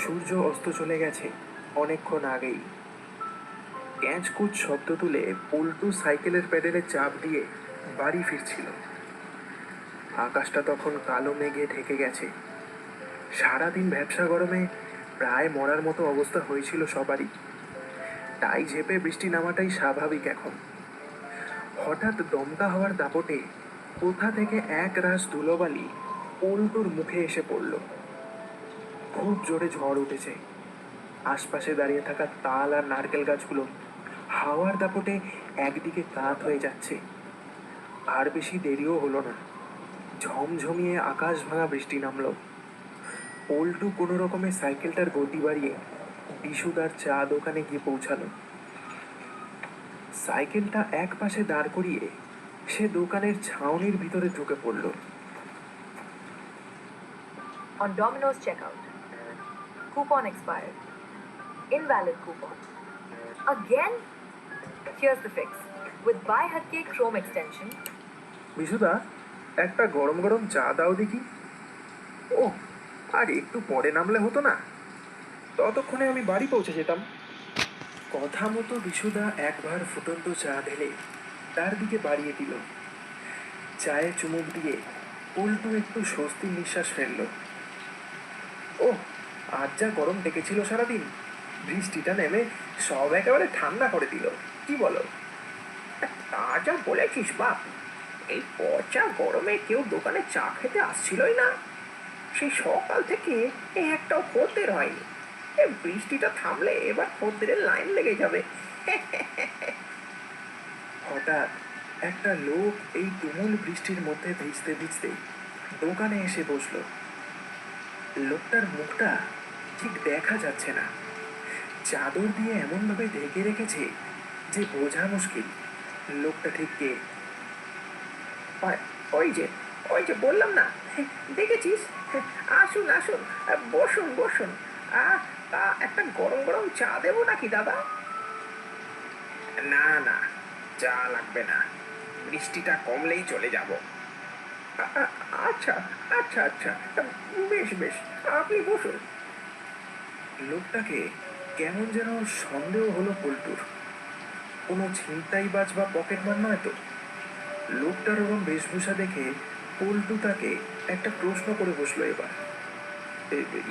সূর্য অস্ত চলে গেছে অনেকক্ষণ আগেই। ক্যাঁচকুচ শব্দ তুলে পল্টু সাইকেলের প্যাডেলে চাপ দিয়ে বাড়ি ফিরছিল। আকাশটা তখন কালো মেঘে ঢেকে গেছে। সারাদিন ব্যবসা গরমে প্রায় মরার মতো অবস্থা হয়েছিল সবারই। তাই ঝেপে বৃষ্টি নামাটাই স্বাভাবিক এখন। হঠাৎ দমকা হওয়ার দাপটে কোথা থেকে এক রাশ ধুলোবালি পল্টুর মুখে এসে পড়ল। খুব জোরে ঝড় উঠেছে। আশপাশে দাঁড়িয়ে থাকা তাল আর নারকেল গাছগুলো হাওয়ার দাপটে একদিকে কাত হয়ে যাচ্ছে। আর বেশি দেরিও হলো না, ঝমঝমিয়ে আকাশ ভাঙা বৃষ্টি নামলো। পল্টু কোনো রকমে সাইকেলটার গতি বাড়িয়ে বিশুদার চা দোকানে গিয়ে পৌঁছালো। সাইকেলটা এক পাশে দাঁড় করিয়ে সে দোকানের ছাউনির ভিতরে ঢুকে পড়ল। On Domino's checkout. Coupon expired. Invalid coupon. Again? Here's the fix. With Buy Hatke Chrome extension. বিশুদা, একটা গরম গরম চা দাও দেখি। ও, আর একটু পরে নামলে হতো না? ততক্ষণে আমি বাড়ি পৌঁছে যেতাম। কথা মতো বিশুদা একবার ফুটন্ত চা ঢেলে তার দিকে বাড়িয়ে দিল। চায়ে চুমুক দিয়ে পল্টু একটু স্বস্তির নিঃশ্বাস ফেলল। ও, আজ যা গরম ডেকেছিল সারাদিন, বৃষ্টিটা নেমে সব একেবারে ঠান্ডা করে দিল। কি বলো? তা যা বলেছিস বাপ, এই পচা গরমে কেউ দোকানে চা খেতে আসছিলই না। সেই সকাল থেকে একটাও খদ্দের হয়নি। বৃষ্টিটা থামলে এবার খদ্দেরের লাইন লেগে যাবে। হঠাৎ একটা লোক এই তুমুল বৃষ্টির মধ্যে ভিজতে ভিজতে দোকানে এসে বসলো। লোকটার মুখটা ঠিক দেখা যাচ্ছে না, চাদর দিয়ে এমনভাবে ঢেকে রেখেছে যে বোঝা মুশকিল লোকটা ঠিক কে। ওই যে ওই যে বললাম না, দেখেছিস? আসুন আসুন, বসুন বসুন। একটা গরম গরম চা দেবো নাকি দাদা? না না, চা লাগবে না, বৃষ্টিটা কমলেই চলে যাব। আচ্ছা আচ্ছা আচ্ছা, বেশ বেশ, আপনি বসুন। লোকটাকে কেমন যেন সন্দেহ হলো পল্টুর। কোনো ছিনতাইবাজ বা পকেটমার নয় তো? লোকটার ওরম বেশভূষা দেখে পল্টু তাকে একটা প্রশ্ন করে বসলো এবার।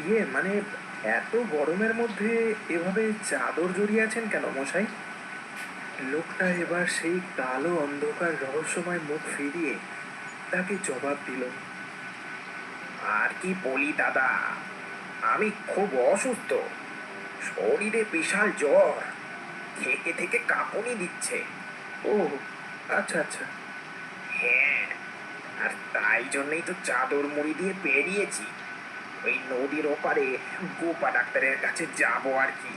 ইয়ে মানে, এত গরমের মধ্যে এভাবে চাদর জড়িয়ে আছেন কেন মশাই? লোকটা এবার সেই কালো অন্ধকার রহস্যময় মুখ ফিরিয়ে তাকে জবাব দিল। আর কি বলি দাদা, আমি খুব অসুস্থ, শরীরে বিশাল জ্বর, থেকে থেকে কাঁপুনি দিচ্ছে। ও, আচ্ছা আচ্ছা। হ্যাঁ, আর তাই জন্যই তো চাদর মুড়ি দিয়ে বেরিয়েছি। ওই নদীর ওপারে গোপা ডাক্তারের কাছে যাব আর কি।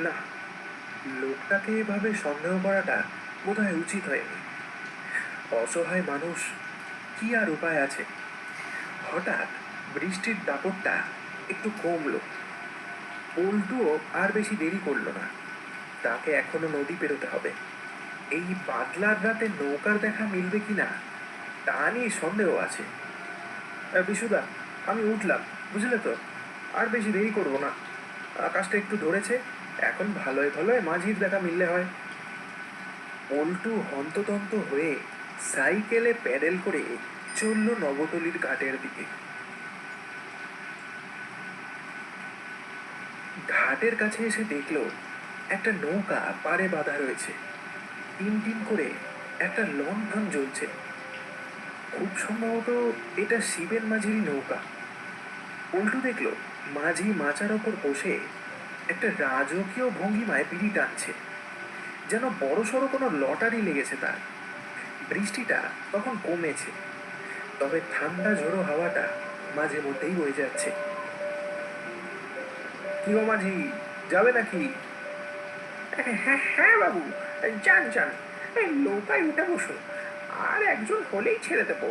না, লোকটাকে এভাবে সন্দেহ করাটা বোধহয় উচিত হয়নি। অসহায় মানুষ, কি আর উপায় আছে? হঠাৎ বৃষ্টির দাপটটা একটু কমলো। পল্টুও আর বেশি দেরি করলো না। তাকে এখনো নদী পেরোতে হবে। এই বাদলার রাতে নৌকার দেখা মিলবে কিনা তা নিয়ে সন্দেহ আছে। বিশুদা, আমি উঠলাম, বুঝলে তো? আর বেশি দেরি করবো না। আকাশটা একটু ধরেছে, এখন ভালোয় ভালোয় মাঝির দেখা মিললে হয়। পল্টু হন্ততন্ত হয়ে সাইকেলে প্যাডেল করে চলল নবতলির ঘাটের দিকে। ঘাটের কাছে এসে দেখল একটা নৌকা পাড়ে বাঁধা রয়েছে। টিম টিম করে একটা লণ্ঠন জ্বলছে। খুব সম্ভবত এটা শিবের মাঝিরই নৌকা। পল্টু দেখল মাঝি মাচার ওপর বসে একটা রাজকীয় ভঙ্গিমায় বিড়ি টানছে, যেন বড়সড় কোনো লটারি লেগেছে তার। বৃষ্টিটা তখন কমেছে, তবে ঠান্ডা ঝোড়ো হাওয়াটা মাঝে মধ্যেই বয়ে যাচ্ছে। কি গো মাঝি, যাবে নাকি? হ্যাঁ হ্যাঁ বাবু, যান যান, নৌকায় উঠে বসুন, আর একজন হলেই ছেড়ে দেবো।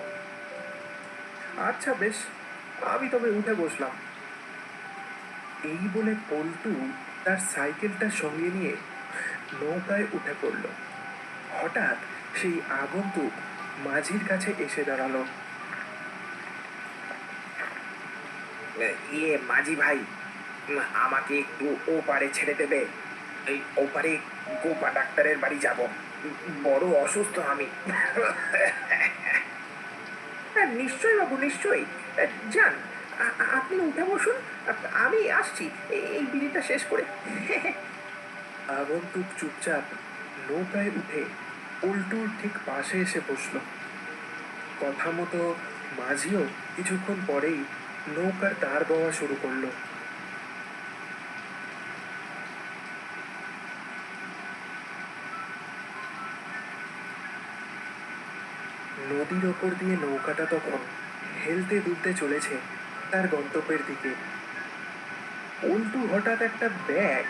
আচ্ছা বেশ, আমি তবে উঠে বসলাম। এই বলে পল্টু তার সাইকেলটা সঙ্গে নিয়ে নৌকায় উঠে পড়ল। হঠাৎ সেই আগন্তুক মাঝির কাছে এসে দাঁড়ালো। ইয়ে মাঝি ভাই, আমাকে একটু ওপারে ছেড়ে দেবে? এই ওপারে গোপা ডাক্তারের বাড়ি যাব, বড় অসুস্থ আমি। হ্যাঁ, নিশ্চয়ই বাবু, নিশ্চয়ই। যান, আপনি উঠে বসুন, আমি আসছি এই বিড়িটা শেষ করে। আগন্তুক চুপচাপ নৌকায় উঠে উল্টুর ঠিক পাশে এসে বসল। কথা মতো মাঝিও কিছুক্ষণ পরেই নৌকার তার বওয়া শুরু করলো। নদীর ওপর দিয়ে নৌকাটা তখন হেলতে দুলতে চলেছে তার গন্তব্যের দিকে। উল্টু হঠাৎ একটা ব্যাগ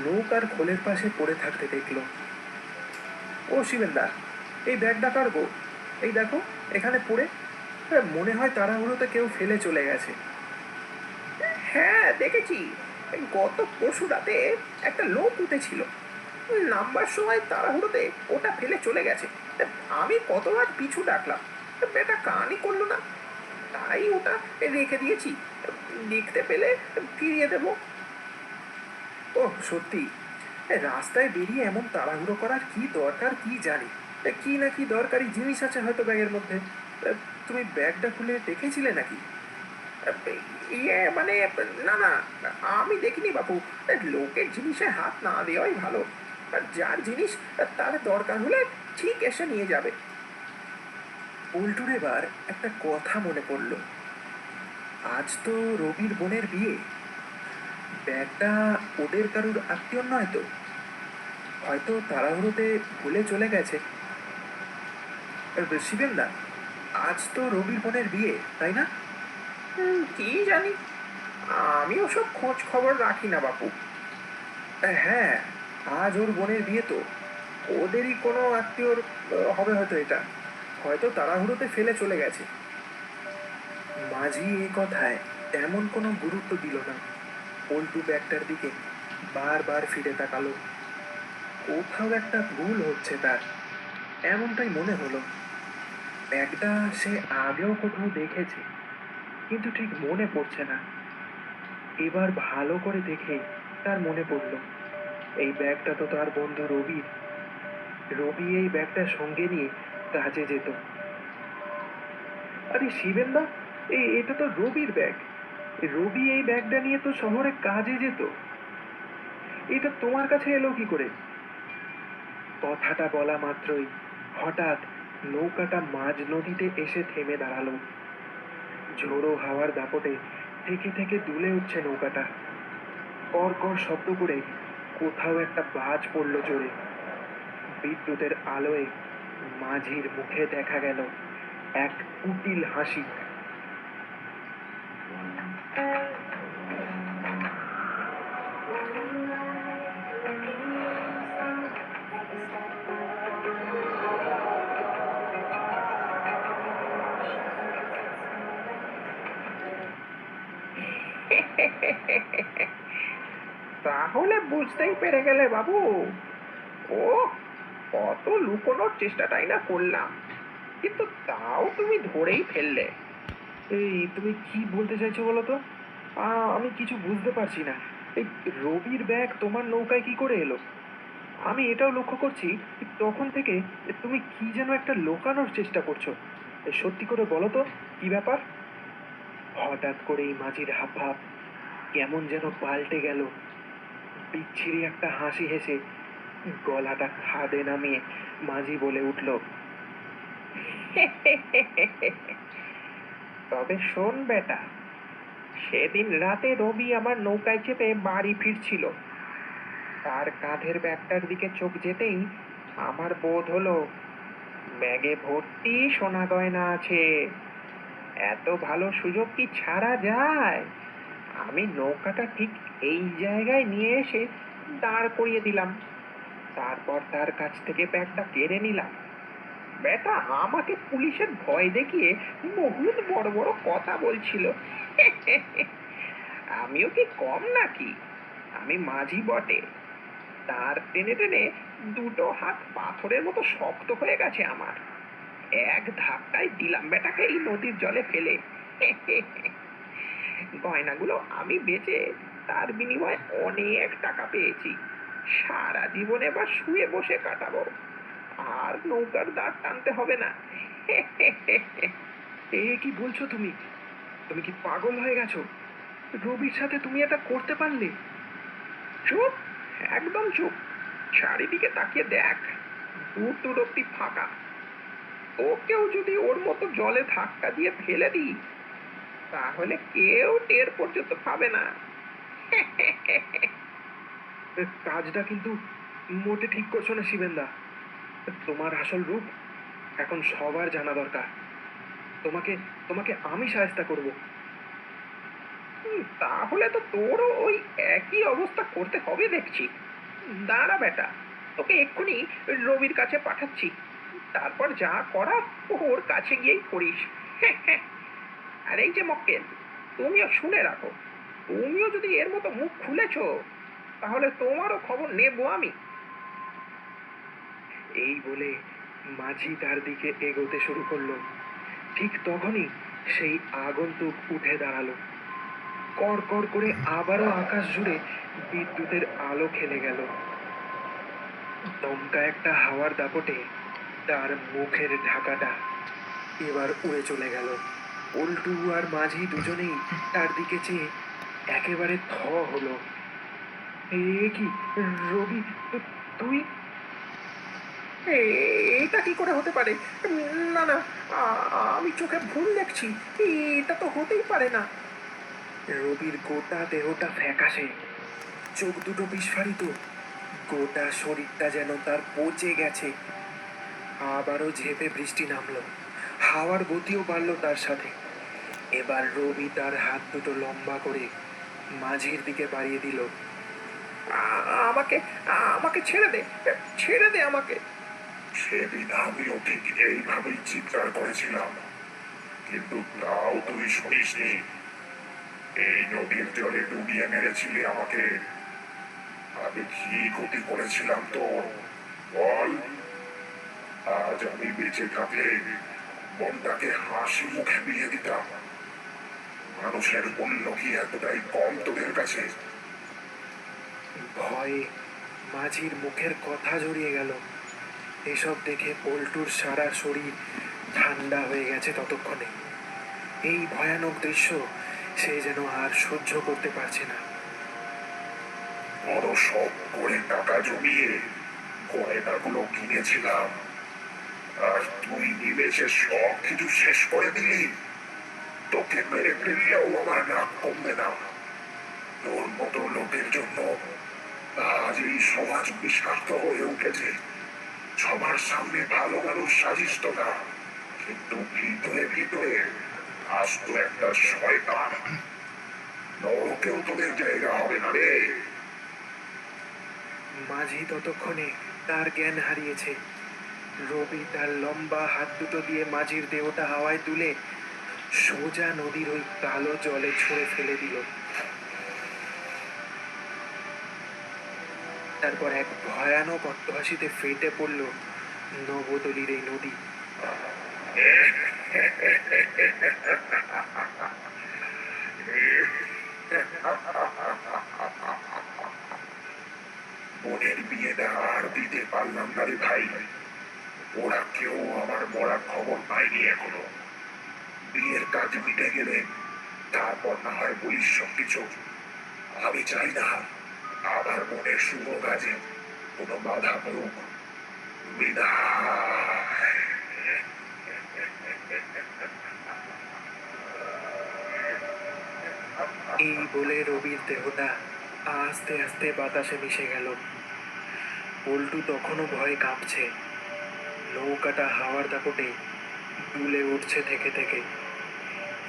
নৌকার খোলের পাশে পড়ে থাকতে দেখলো। ও শিবেন্দা, এই ব্যাগটা কার গো? এই দেখো, এখানে পড়ে। মনে হয় তাড়াহুড়োতে কেউ ফেলে চলে গেছে। হ্যাঁ, দেখেছি। গত পরশু রাতে একটা লোক উঠেছিল, নামবার সময় তাড়াহুড়োতে ওটা ফেলে চলে গেছে। আমি কতবার পিছু ডাকলাম, বেটা কানই করলো না, তাই ওটা রেখে দিয়েছি, দেখতে পেলে ফিরিয়ে দেব। ও সত্যি, রাস্তায় বেরিয়ে এমন তাড়াহুড়ো করার কি দরকার কি জানি। কি না কি দরকারি জিনিস আছে হয়তো ব্যাগের মধ্যে। তুমি ব্যাগটা খুলে দেখেছিলে নাকি? ইয়ে মানে, না না, আমি দেখিনি বাপু। লোকের জিনিসে হাত না দেওয়াই ভালো। যার জিনিস তার দরকার হলে ঠিক এসে নিয়ে যাবে। উল্টুর এবার একটা কথা মনে পড়ল। আজ তো রবির বোনের বিয়ে। ব্যাগটা ওদের কারুর আত্মীয় নয় তো? হয়তো তাড়াহুড়োতে ভুলে চলে গেছে। শিবেন্দা, আজ তো রবির বোনের বিয়ে, তাই না? কি জানি, আমি ওসব খোঁজ খবর রাখি না বাপু। হ্যাঁ, আজ ওর বোনের বিয়ে তো, ওদেরই কোনো আত্মীয়র হবে হয়তো এটা। হয়তো তাড়াহুড়োতে ফেলে চলে গেছে। মাঝি এই কথায় তেমন কোনো গুরুত্ব দিল না। পল্টু ব্যাগটার দিকে বারবার ফিরে তাকালো। কোথাও একটা ভুল হচ্ছে তার, এমনটাই মনে হলো। ব্যাগটা সে আগেও কোথাও দেখেছে, কিন্তু ঠিক মনে পড়ছে না। এবার ভালো করে দেখে তার মনে পড়ল, এই ব্যাগটা তো তার বন্ধু রবির। রবি এই ব্যাগটা সঙ্গে নিয়ে কাজে যেত। আরে শিবেন্দা, এটা তো রবির ব্যাগ। রবি এই ব্যাগটা নিয়ে তো শহরে কাজে যেত। এটা তোমার কাছে এলো কি করে? কথাটা বলা মাত্রই হঠাৎ নৌকাটা মাঝ নদীতে এসে থেমে দাঁড়ালো। ঝোড়ো হাওয়ার দাপটে থেকে থেকে দুলে উঠছে নৌকাটা। কর কর শব্দ করে কোথাও একটা বাজ পড়ল জোরে। বিদ্যুতের আলোয় মাঝির মুখে দেখা গেল এক কুটিল হাসি। তাহলে বুঝতেই পেরে গেলে বাবু? ও, কত লুকোনোর চেষ্টাটাই না করলাম, কিন্তু তাও তুমি ধরেই ফেললে। এই তুমি কি বলতে চাইছো বলো তো? আমি কিছু বুঝতে পারছি না। এই রবির ব্যাগ তোমার নৌকায় কি করে এলো? আমি এটাও লক্ষ্য করছি তখন থেকে তুমি কি যেন একটা লুকানোর চেষ্টা করছো। সত্যি করে বলো তো, কি ব্যাপার? হঠাৎ করেই মাঝির হাবভাব কেমন যেন পাল্টে গেল। বিচ্ছিরি একটা হাসি হেসে গলাটা খাদে নামিয়ে মাঝি বলে উঠল, তবে শোন বেটা, সেদিন রাতে রবি আমার নৌকায় চেপে বাড়ি ফিরছিল। তার কাঁধের ব্যাগটার দিকে চোখ যেতেই আমার বোধ হলো ব্যাগে ভর্তি সোনা গয়না আছে। এত ভালো সুযোগ কি ছাড়া যায়? আমি নৌকাটা ঠিক এই জায়গায় নিয়ে এসে দাঁড় করিয়ে দিলাম, তারপর তার কাছ থেকে ব্যাগটা কেড়ে নিলাম। বেটা আমাকে পুলিশের ভয় দেখিয়ে বহুত বড় বড় কথা বলছিল। আমিও কি কম নাকি? আমি মাঝি বটে, তার টেনে টেনে দুটো হাত পাথরের মতো শক্ত হয়ে গেছে আমার। এক ধাক্কায় দিলাম বেটাকে এই নদীর জলে ফেলে। গয়নাগুলো আমি বেচে তার বিনিময়ে অনেক টাকা পেয়েছি। সারা জীবনে বা শুয়ে বসে কাটাবো, আর নৌকার দাঁড় টানতে হবে না। এ কি বলছো তুমি? তুমি কি পাগল হয়ে গেছো? রবির সাথে তুমি এটা করতে পারলে? চুপ, একদম চুপ। চারিদিকে তাকিয়ে দেখ, দূর দূর অব্দি ফাঁকা। ওকেও যদি ওর মতো জলে ধাক্কা দিয়ে ফেলে দিই, তাহলে কেউ টের পর্যন্ত পাবে না। কাজটা কিন্তু মোটে ঠিক করছো না শিবেন্দা। তোমার আসল রূপ এখন সবার জানা দরকার। তোমাকে তোমাকে আমি সাহায্য করব। তাহলে তো তোরও ওই একই অবস্থা করতে হবে দেখছি। দাঁড়া বেটা, তোকে এক্ষুনি রবির কাছে পাঠাচ্ছি। তারপর যা করার ওর কাছে গিয়েই করিস। আর এই যে মক্কেল, তুমিও শুনে রাখো, তুমিও যদি এর মতো মুখ খুলেছো, তাহলে তোমারও খবর নেবো আমি। এই বলে মাঝি তার দিকে এগোতে শুরু করলো। ঠিক তখনই সেই আগন্তুক উঠে দাঁড়ালো। কর কর করে আবারও আকাশ জুড়ে বিদ্যুতের আলো খেলে গেল। দমকা একটা হাওয়ার দাপটে তার মুখের ঢাকাটা এবার উড়ে চলে গেল। পল্টু আর মাঝি দুজনেই তার দিকে চেয়ে একেবারে হলো। এ কি রবি, তুই? এটা কি করে হতে পারে? না না, আমি চোখে ভুল দেখছি। এটা তো হতেই পারে না। রবির গোটা দেহটা ফ্যাকাশে, চোখ দুটো বিস্ফারিত, গোটা শরীরটা যেন তার পচে গেছে। আবারও ঝেপে বৃষ্টি নামলো, হাওয়ার গতিও বাড়লো তার সাথে। এবার রবি তার হাত দুটো লম্বা করে মাঝির দিকে বাড়িয়ে দিল। আমাকে আমাকে ছেড়ে দে, ছেড়ে দে আমাকে। সেদিন আমিও ঠিক এইভাবেই চিৎকার করেছিলাম, কিন্তু তাও তুই শুনিসনি। এই নদীর জলে ডুবিয়ে মেরেছিলি আমাকে। আমি কি ক্ষতি করেছিলাম তোর, বল? আজ আমি বেঁচে থাকলে মনটাকে হাসি মুখে বিয়ে দিতাম। মানুষের মূল্য কি এতটাই কম তোদের কাছে? ভয়ে মাঝির মুখের কথা জড়িয়ে গেল। এসব দেখে পল্টুর সারা শরীর ঠান্ডা হয়ে গেছে ততক্ষণে। এই ভয়ানক দৃশ্য সে যেন আর সহ্য করতে পারছে না। বড় শখ করে টাকা জমিয়ে গয়নাগুলো কিনেছিলাম, আর তুই নিমেষে সব কিছু শেষ করে দিলি। তোকে মেরে ফেললেও আমার রাগ কমবে না। তোর মতো লোকের জন্য আজ এই সমাজ বিষাক্ত হয়ে উঠেছে। সবার সামনে ভালো মানুষ সাজিস তোরা, কিন্তু ভিতরে ভিতরে আজ তো একটা শয়তান। নরকেও তোদের জায়গা হবে না রে। মাঝি ততক্ষণে তার জ্ঞান হারিয়েছে। রবি তার লম্বা হাত দুটো দিয়ে মাঝির দেহটা হাওয়ায় তুলে সোজা নদীর ওই কালো জলে ছুঁড়ে ফেলে দিল। তারপর এক ভয়ানক অট্টহাসিতে ফেটে পড়ল নবদলির এই নদী। বোনের বিয়েটা আর দিতে পারলাম না রে ভাই। ওরা কেউ আমার মরার খবর পায়নি এখনো। বিয়ের কাজ মিটে গেলে তারপর না হয় বলিস সবকিছু। আমি চাই না আমার মনের শুভ কাজে কোনো বাধা পড়ুক। বিদায়। এই বলে রবির দেহটা আস্তে আস্তে বাতাসে মিশে গেল। পল্টু তখনও ভয়ে কাঁপছে। নৌকাটা হাওয়ার দাপটে দুলে উঠছে থেকে থেকে,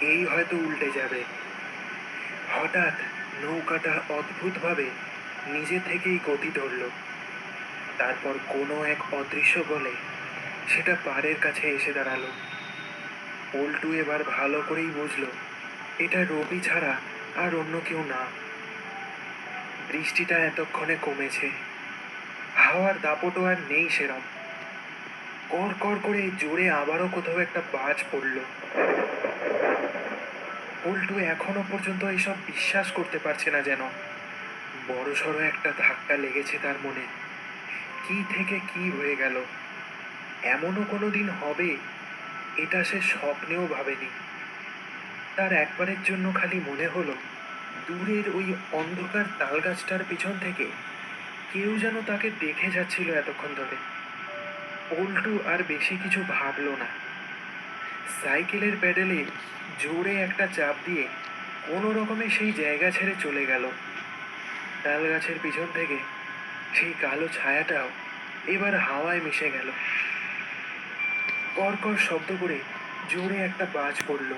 এই হয়তো উল্টে যাবে। হঠাৎ নৌকাটা অদ্ভুতভাবে নিজে থেকেই গতি ধরল। তারপর কোনো এক অদৃশ্য বলে সেটা পাড়ের কাছে এসে দাঁড়ালো। পল্টু এবার ভালো করেই বুঝলো এটা রবি ছাড়া আর অন্য কেউ না। বৃষ্টিটা এতক্ষণে কমেছে, হাওয়ার দাপটও আর নেই সেরম। কর কর করে জোরে আবারও কোথাও একটা বাজ পড়ল। পল্টু এখনো পর্যন্ত এসব বিশ্বাস করতে পারছে না যেন। বড়সড় একটা ধাক্কা লেগেছে তার মনে। কি থেকে কি হয়ে গেল, এমনও কোনো দিন হবে এটা সে স্বপ্নেও ভাবেনি। তার একবারের জন্য খালি মনে হলো দূরের ওই অন্ধকার তালগাছটার পিছন থেকে কেউ যেন তাকে দেখে যাচ্ছিল এতক্ষণ ধরে। পল্টু আর বেশি কিছু ভাবলো না। সাইকেলের প্যাডেলে জোরে একটা চাপ দিয়ে কোনো রকমে সেই জায়গা ছেড়ে চলে গেল। তাল গাছের পিছন থেকে সেই কালো ছায়াটাও এবার হাওয়ায় মিশে গেল। কড়কড় শব্দ করে জোরে একটা বাজ পড়ল।